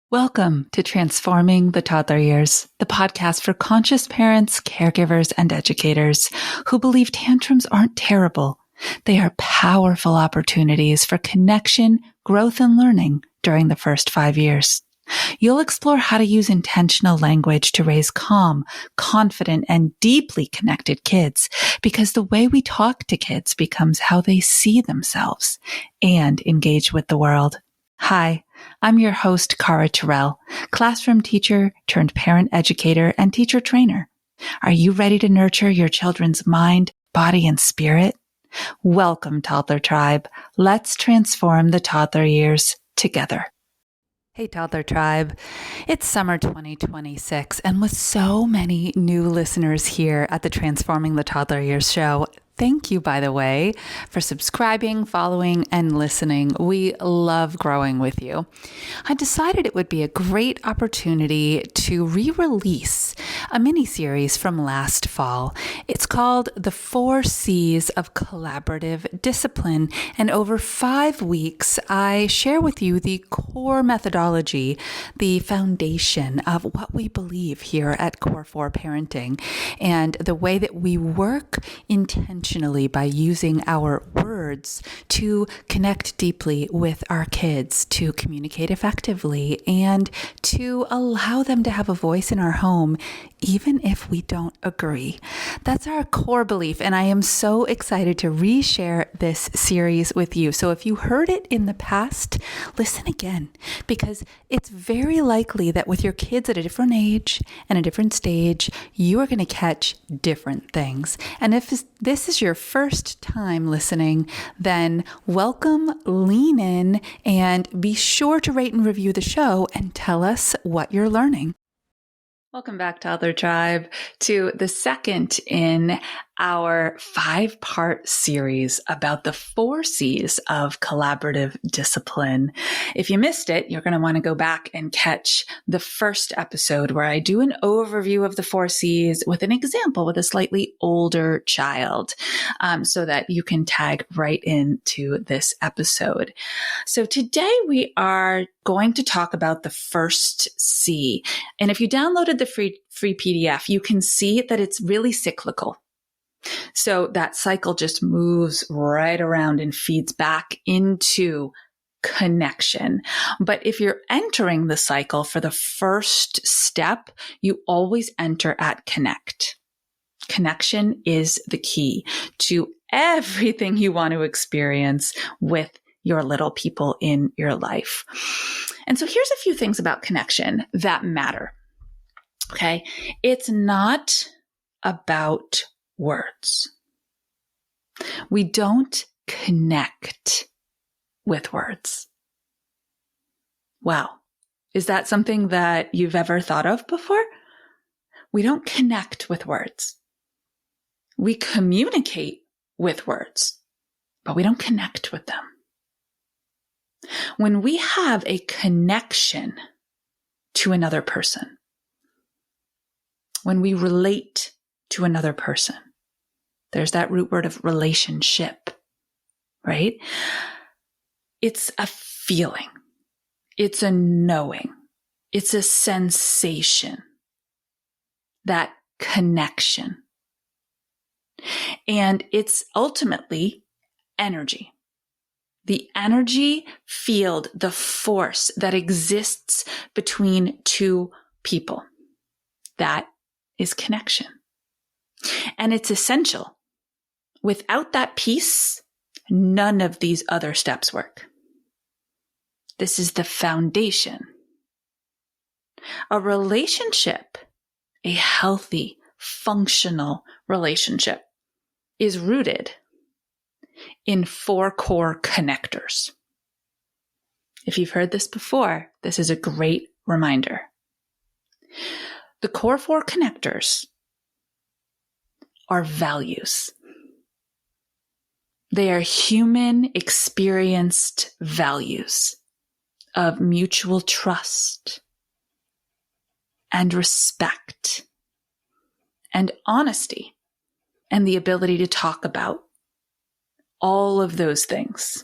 Welcome to Transforming the Toddler Years, the podcast for conscious parents, caregivers, and educators who believe tantrums aren't terrible. They are powerful opportunities for connection, growth, and learning during the first 5 years. You'll explore how to use intentional language to raise calm, confident, and deeply connected kids, because the way we talk to kids becomes how they see themselves and engage with the world. Hi, I'm your host, Cara Terrell, classroom teacher turned parent educator and teacher trainer. Are you ready to nurture your children's mind, body, and spirit? Welcome, Toddler Tribe. Let's transform the toddler years together. Hey, Toddler Tribe. It's summer 2026, and with so many new listeners here at the Transforming the Toddler Years show, thank you, by the way, for subscribing, following, and listening. We love growing with you. I decided it would be a great opportunity to re-release a mini-series from last fall. It's called The 4 C's of Collaborative Discipline, and over 5 weeks, I share with you the core methodology, the foundation of what we believe here at Core 4 Parenting, and the way that we work intentionally by using our words to connect deeply with our kids, to communicate effectively, and to allow them to have a voice in our home, even if we don't agree. That's our core belief, and I am so excited to reshare this series with you. So if you heard it in the past, listen again, because it's very likely that with your kids at a different age and a different stage, you are going to catch different things. And if this is your first time listening, then welcome, lean in, and be sure to rate and review the show and tell us what you're learning. Welcome back, Toddler Tribe, to the second in our 5-part series about the 4 C's of collaborative discipline. If you missed it, you're going to want to go back and catch the first episode where I do an overview of the 4 C's with an example with a slightly older child, so that you can tag right into this episode. So today we are going to talk about the first C. And if you downloaded the free PDF, you can see that it's really cyclical. So that cycle just moves right around and feeds back into connection. But if you're entering the cycle for the first step, you always enter at connect. Connection is the key to everything you want to experience with your little people in your life. And so here's a few things about connection that matter. Okay. It's not about words. We don't connect with words. Wow. Is that something that you've ever thought of before? We don't connect with words. We communicate with words, but we don't connect with them. When we have a connection to another person, when we relate to another person, there's that root word of relationship, right? It's a feeling. It's a knowing. It's a sensation. That connection. And it's ultimately energy. The energy field, the force that exists between two people. That is connection. And it's essential. Without that piece, none of these other steps work. This is the foundation. A relationship, a healthy, functional relationship, is rooted in 4 core connectors. If you've heard this before, this is a great reminder. The core 4 connectors are values. They are human experienced values of mutual trust and respect and honesty and the ability to talk about all of those things.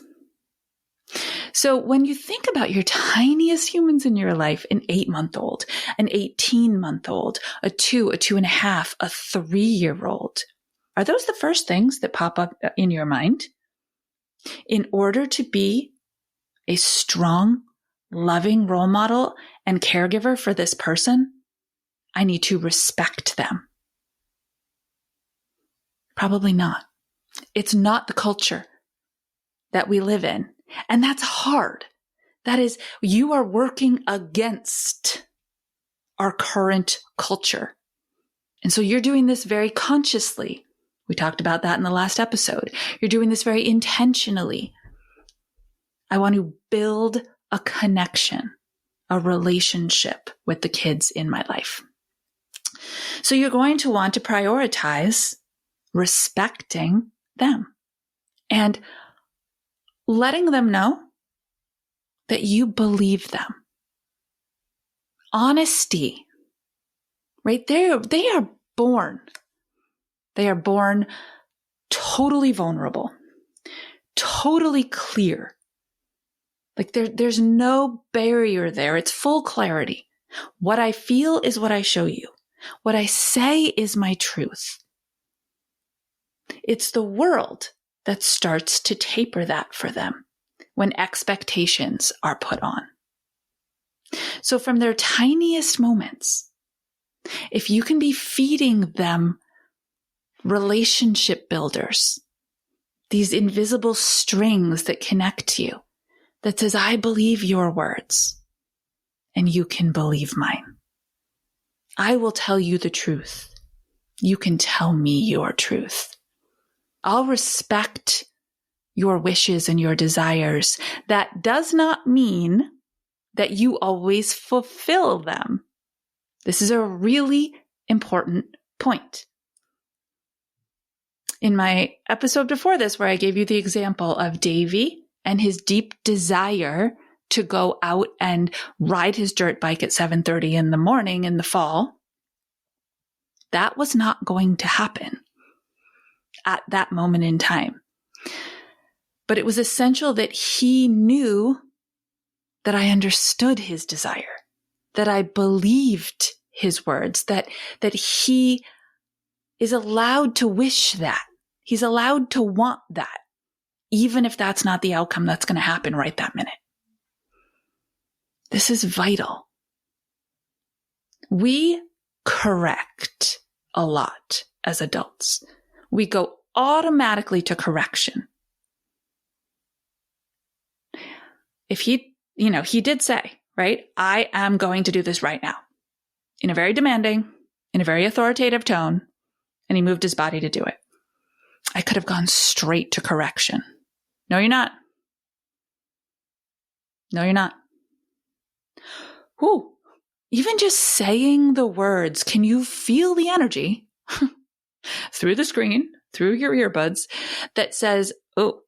So when you think about your tiniest humans in your life, an 8-month-old, an 18-month-old, a 2.5, a 3-year-old, are those the first things that pop up in your mind? In order to be a strong, loving role model and caregiver for this person, I need to respect them. Probably not. It's not the culture that we live in. And that's hard. That is, you are working against our current culture. And so you're doing this very consciously. We talked about that in the last episode. You're doing this very intentionally. I want to build a connection, a relationship with the kids in my life. So you're going to want to prioritize respecting them and letting them know that you believe them. Honesty, right? They are born. They are born totally vulnerable, totally clear. Like there's no barrier there. It's full clarity. What I feel is what I show you. What I say is my truth. It's the world that starts to taper that for them when expectations are put on. So from their tiniest moments, if you can be feeding them relationship builders, these invisible strings that connect you, that says, I believe your words and you can believe mine. I will tell you the truth. You can tell me your truth. I'll respect your wishes and your desires. That does not mean that you always fulfill them. This is a really important point. In my episode before this, where I gave you the example of Davy and his deep desire to go out and ride his dirt bike at 7:30 in the morning in the fall, that was not going to happen at that moment in time. But it was essential that he knew that I understood his desire, that I believed his words, that he is allowed to wish that. He's allowed to want that, even if that's not the outcome that's going to happen right that minute. This is vital. We correct a lot as adults. We go automatically to correction. If he did say, right, I am going to do this right now, in a very demanding, in a very authoritative tone, and he moved his body to do it. I could have gone straight to correction. No, you're not. No, you're not. Whew. Even just saying the words, can you feel the energy through the screen, through your earbuds, that says, oh,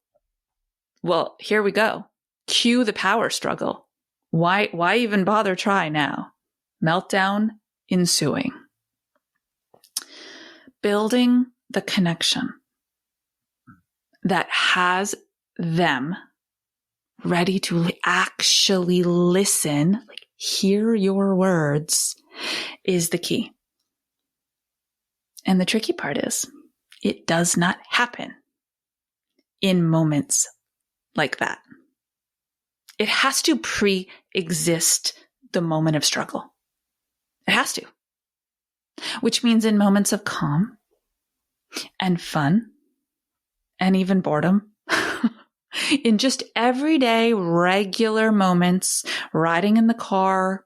well, here we go. Cue the power struggle. Why even bother try now? Meltdown ensuing. Building the connection that has them ready to actually listen, like hear your words, is the key. And the tricky part is, it does not happen in moments like that. It has to pre-exist the moment of struggle. It has to. Which means in moments of calm and fun and even boredom, in just everyday, regular moments, riding in the car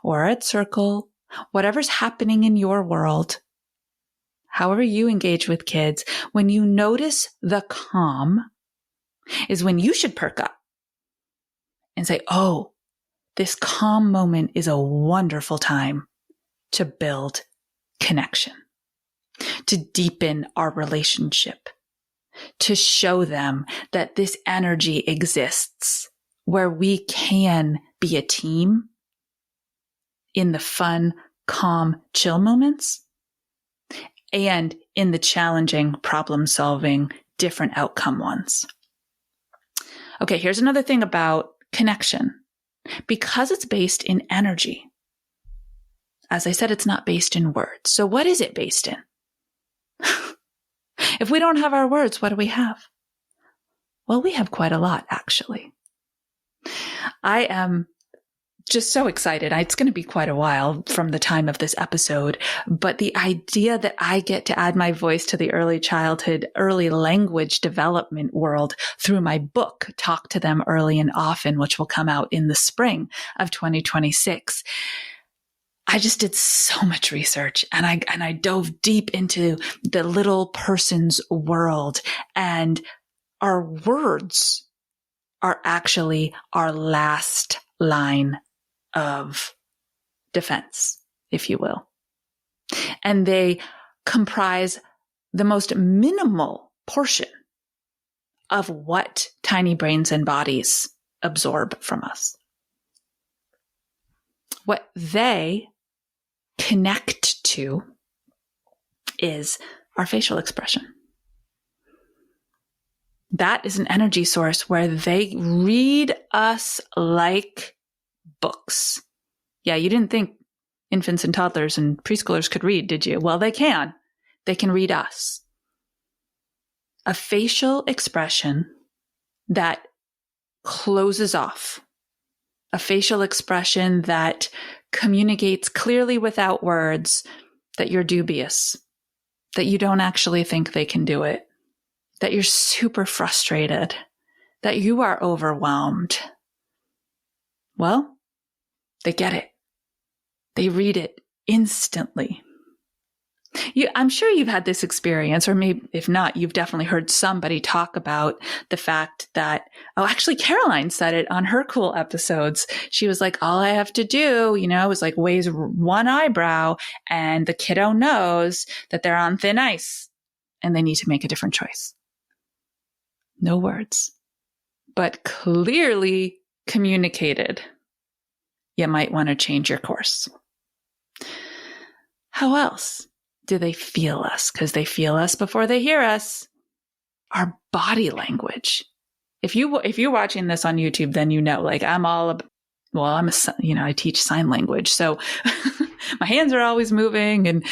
or at Circle, whatever's happening in your world, however you engage with kids, when you notice the calm is when you should perk up and say, oh, this calm moment is a wonderful time to build connection, to deepen our relationship, to show them that this energy exists where we can be a team in the fun, calm, chill moments and in the challenging, problem-solving, different outcome ones. Okay, here's another thing about connection. Because it's based in energy, as I said, it's not based in words. So what is it based in? If we don't have our words, what do we have? Well, we have quite a lot, actually. I am just so excited. It's going to be quite a while from the time of this episode, but the idea that I get to add my voice to the early childhood, early language development world through my book, Talk to Them Early and Often, which will come out in the spring of 2026. I just did so much research and I dove deep into the little person's world, and our words are actually our last line of defense, if you will. And they comprise the most minimal portion of what tiny brains and bodies absorb from us. What they connect to is our facial expression. That is an energy source where they read us like books. Yeah, you didn't think infants and toddlers and preschoolers could read, did you? Well, they can. They can read us. A facial expression that closes off. A facial expression that communicates clearly without words that you're dubious, that you don't actually think they can do it, that you're super frustrated, that you are overwhelmed. Well, they get it. They read it instantly. I'm sure you've had this experience, or maybe if not, you've definitely heard somebody talk about the fact that, actually Caroline said it on her cool episodes. She was like, all I have to do, is like raise one eyebrow and the kiddo knows that they're on thin ice and they need to make a different choice. No words, but clearly communicated. You might want to change your course. How else do they feel us? Because they feel us before they hear us. Our body language. If you're watching this on YouTube, then I teach sign language, so my hands are always moving, and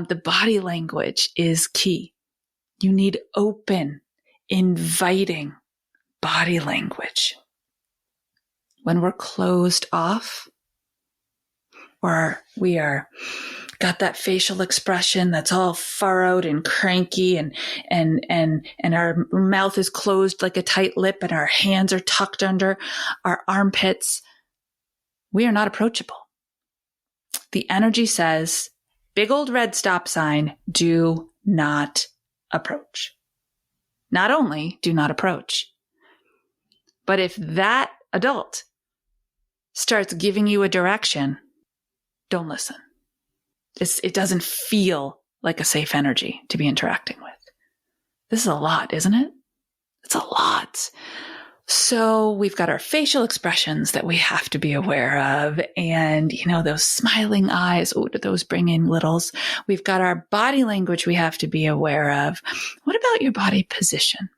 the body language is key. You need open, inviting body language. When we're closed off, or we are got that facial expression that's all furrowed and cranky, and our mouth is closed like a tight lip, and our hands are tucked under our armpits, we are not approachable. The energy says, big old red stop sign, do not approach. Not only do not approach, but if that adult starts giving you a direction, don't listen. It doesn't feel like a safe energy to be interacting with. This is a lot, isn't it? It's a lot. So we've got our facial expressions that we have to be aware of. And, those smiling eyes, do those bring in littles? We've got our body language we have to be aware of. What about your body position?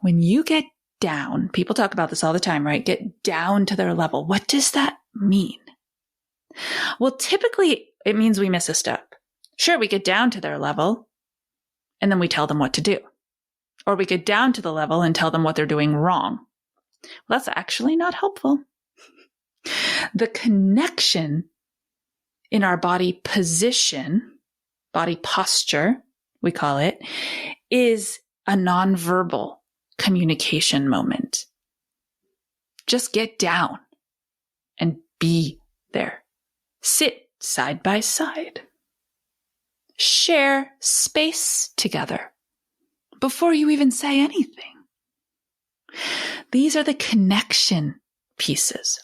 When you get down, people talk about this all the time, right? Get down to their level. What does that mean? Well, typically it means we miss a step. Sure, we get down to their level and then we tell them what to do. Or we get down to the level and tell them what they're doing wrong. Well, that's actually not helpful. The connection in our body position, body posture, we call it, is a nonverbal communication moment. Just get down and be there. Sit side by side. Share space together before you even say anything. These are the connection pieces.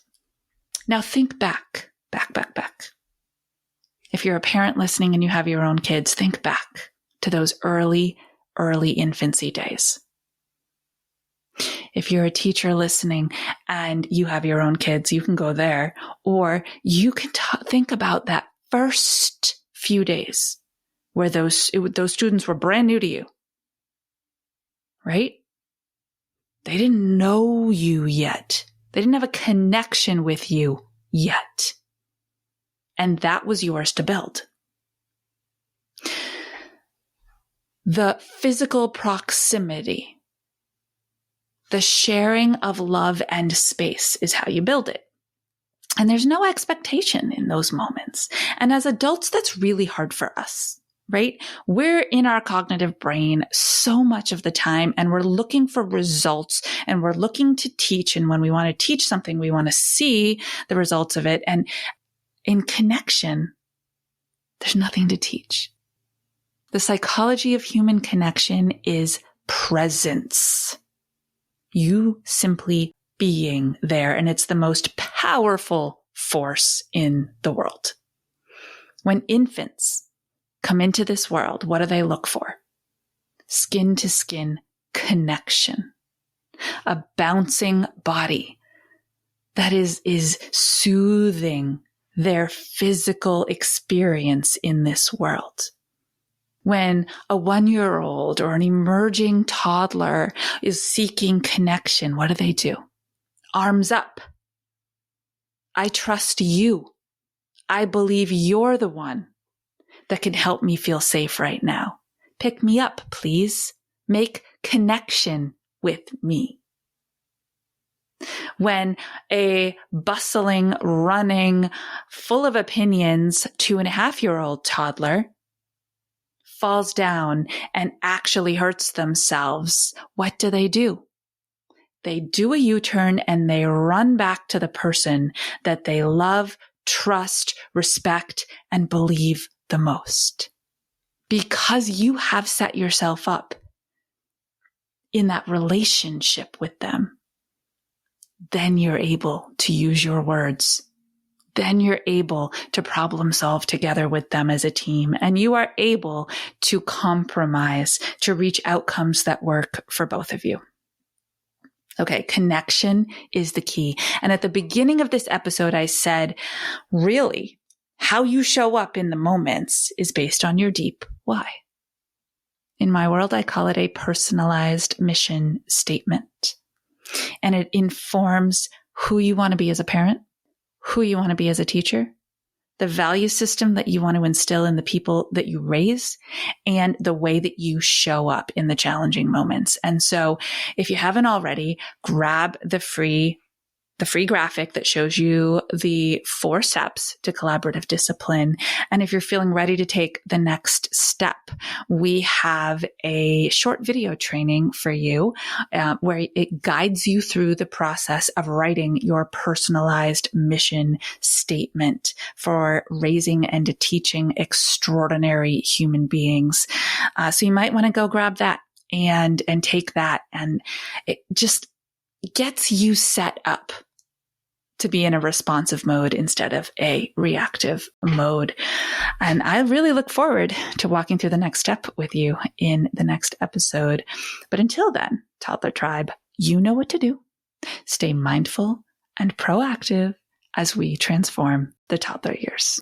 Now think back. If you're a parent listening and you have your own kids, think back to those early infancy days. If you're a teacher listening and you have your own kids, you can go there, or you can think about that first few days where those students were brand new to you, right? They didn't know you yet. They didn't have a connection with you yet. And that was yours to build. The physical proximity, the sharing of love and space is how you build it. And there's no expectation in those moments. And as adults, that's really hard for us, right? We're in our cognitive brain so much of the time, and we're looking for results, and we're looking to teach. And when we want to teach something, we want to see the results of it. And in connection, there's nothing to teach. The psychology of human connection is presence. You simply being there, and it's the most powerful force in the world. When infants come into this world, what do they look for? Skin to skin connection, a bouncing body that is soothing their physical experience in this world. When a 1-year-old or an emerging toddler is seeking connection, what do? Arms up. I trust you. I believe you're the one that can help me feel safe right now. Pick me up, please. Make connection with me. When a bustling, running, full of opinions 2.5-year-old toddler falls down and actually hurts themselves, what do? They do a U-turn and they run back to the person that they love, trust, respect, and believe the most. Because you have set yourself up in that relationship with them, then you're able to use your words. Then you're able to problem solve together with them as a team, and you are able to compromise to reach outcomes that work for both of you. Okay, connection is the key. And at the beginning of this episode, I said, really, how you show up in the moments is based on your deep why. In my world, I call it a personalized mission statement. And it informs who you want to be as a parent, who you want to be as a teacher, the value system that you want to instill in the people that you raise, and the way that you show up in the challenging moments. And so if you haven't already, grab the free graphic that shows you the 4 steps to collaborative discipline. And if you're feeling ready to take the next step, we have a short video training for you where it guides you through the process of writing your personalized mission statement for raising and teaching extraordinary human beings. So you might want to go grab that and take that, and it just gets you set up to be in a responsive mode instead of a reactive mode. And I really look forward to walking through the next step with you in the next episode. But until then, Toddler Tribe, you know what to do. Stay mindful and proactive as we transform the toddler years.